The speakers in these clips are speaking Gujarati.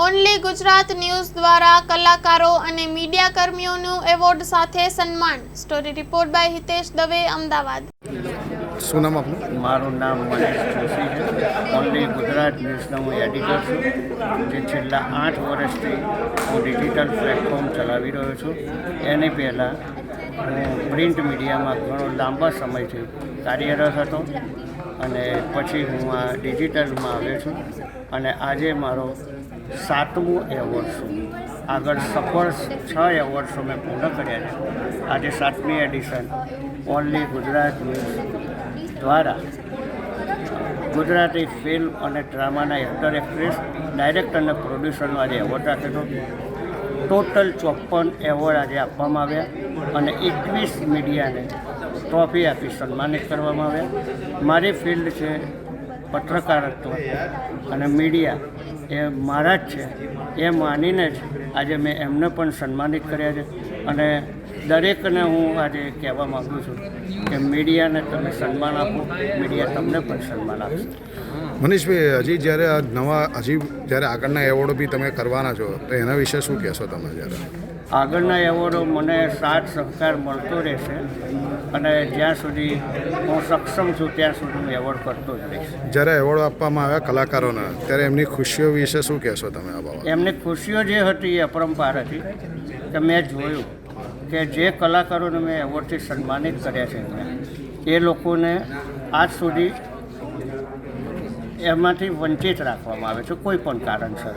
ઓનલી ગુજરાત ન્યૂઝ દ્વારા કલાકારો અને મીડિયા કર્મીઓનું એવોર્ડ સાથે સન્માન। Story report by Hitesh Dave, Ahmedabad. શું નામ આપનું? મારું નામ મનીષ જોશી છે। ઓનલી ગુજરાત ન્યૂઝનો હું એડિટર છું, જે છેલ્લા 8 વર્ષથી હું ડિજિટલ પ્લેટફોર્મ ચલાવી રહ્યો છું। એની પહેલાં હું પ્રિન્ટ મીડિયામાં ઘણો લાંબા સમયથી કાર્યરત હતો અને પછી હું આ ડિજિટલમાં આવ્યો છું અને આજે મારો 7મો એવોર્ડ છે। આગળ સફળ 6 એવોર્ડ્સો મેં પૂર્ણ કર્યા છે। આજે 7મી એડિશન ઓનલી ગુજરાત ન્યૂઝ દ્વારા ગુજરાતી ફિલ્મ અને ડ્રામાના એક્ટર એક્ટ્રેસ, ડાયરેક્ટર અને પ્રોડ્યુસરનો આજે એવોર્ડ રાખ્યો હતો। ટોટલ 54 એવોર્ડ આજે આપવામાં આવ્યા અને 21 મીડિયાને ટ્રોફી આપી સન્માનિત કરવામાં આવ્યા। મારી ફિલ્ડ છે પત્રકારત્વ અને મીડિયા એ મારા જ છે એ માનીને જ આજે મેં એમને પણ સન્માનિત કર્યા છે અને દરેકને હું આજે કહેવા માગું છું કે મીડિયાને તમે સન્માન આપો, મીડિયા તમને પણ સન્માન આપશે। મનીષભાઈ, જ્યારે આગળના એવોર્ડો બી તમે કરવાના છો તો એના વિશે શું કહેશો તમે? જ્યારે આગળના એવોર્ડો મને સાથ સહકાર મળતો રહેશે અને જ્યાં સુધી હું સક્ષમ છું ત્યાં સુધી હું એવોર્ડ કરતો જ રહીશ। જ્યારે એવોર્ડ આપવામાં આવ્યા કલાકારોને, ત્યારે એમની ખુશીઓ વિશે શું કહેશો તમે આ બાબત? એમની ખુશીઓ જે હતી એ અપરંપાર હતી કે મેં જોયું કે જે કલાકારોને મેં એવોર્ડથી સન્માનિત કર્યા છે એ લોકોને આજ સુધી એમાંથી વંચિત રાખવામાં આવે છે કોઈ પણ કારણસર।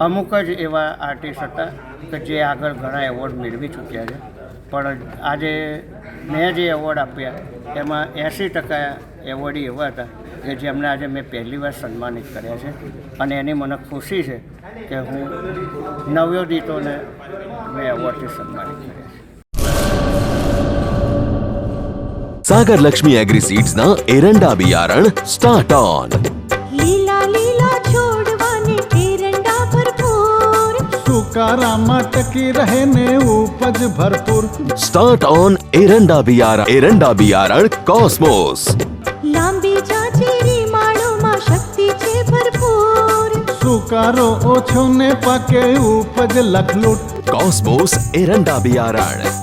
અમુક જ એવા આર્ટિસ્ટ હતા કે જે આગળ ઘણા એવોર્ડ મેળવી ચૂક્યા છે, પણ આજે મેં જે એવોર્ડ આપ્યા એમાં 80% એવોર્ડી એવા હતા કે જેમને આજે મેં પહેલી વાર સન્માનિત કર્યા છે અને એની મને ખુશી છે કે હું નવોદિતોને મેં એવોર્ડથી સન્માનિત કર્યા છે। सागर लक्ष्मी एग्रीसीड्स ना एरंडा बियारण स्टार्ट ऑन। લીલા લીલા છોડવાને એરંડા ભરપૂર, સુકારામાં ટકી રહે ને ઉપજ ભરપૂર। स्टार्ट ऑन एरंडा बियारण कॉस्मोस। લાંબી જાચેરી માળોમાં શક્તિ છે ભરપૂર, સુકારો ઓછો ને પાકે ઉપજ લખલૂટ। कॉस्मोस एरंडा बियारण।